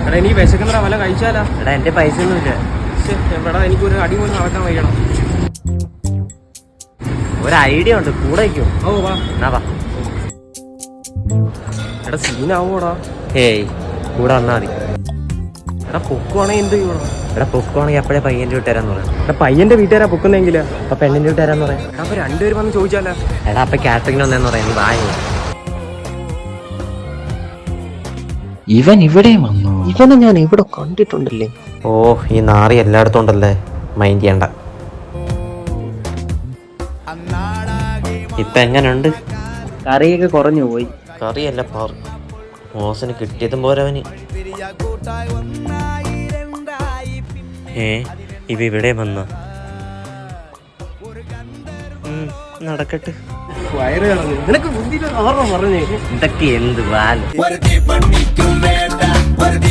എടാ എനിക്ക് വിശക്കുന്നറ വല്ല കഴിച്ചാലാ. എടാ എന്റെ പൈസ ഒന്നുമില്ല. എടാ എനിക്കൊരു അടി പോലും നടക്കാൻ വയ്യണം. ഒരു ഐഡിയ ഉണ്ട്, കൂടെ വയ്ക്കും. ഓ വാ. എന്നാ വാ. എടാ സീനാവോടാ. ഏയ് കൂടെ വന്നാ മതി. എടാ പൊക്കുവാണെങ്കിൽ എന്ത് ചെയ്യണം? എടാ പൊക്കുവാണെങ്കിൽ അപ്പഴേ പയ്യന്റെ വീട്ടുകാരാന്ന് പറയാം. എടാ പയ്യന്റെ വീട്ടുകാരാ പൊക്കുന്നെങ്കില് അപ്പൊ പെണ്ണിന്റെ വീട്ടുകാരാന്ന് പറയാം. എടാ അപ്പൊ രണ്ടുപേരും വന്ന് ചോദിച്ചാലാ. എടാ അപ്പൊ കാറ്ററിംഗ് വന്നേന്ന് പറയാം. നീ വാങ്ങി. ഇവൻ ഇവിടെ വന്നു. ഇവനെ ഞാൻ ഇവിടെ കണ്ടിട്ടുണ്ടല്ലേ. ഓ ഈ നാറി എല്ലായിടത്തും ഉണ്ടല്ലേ, മൈൻഡ് ചെയ്യണ്ട. ഇപ്പൊ എങ്ങനുണ്ട്? കറിയൊക്കെ കുറഞ്ഞു പോയി. കറിയല്ല പാർ, മോശന് കിട്ടിയതും പോരവന്. ഇവ ഇവിടെ വന്ന നടക്കട്ടെ. വയറ് കളഞ്ഞു. നിനക്ക് ബുദ്ധിയില്ല ഓർമ്മ പറഞ്ഞേ. ഇതൊക്കെ എന്ത് വാല്.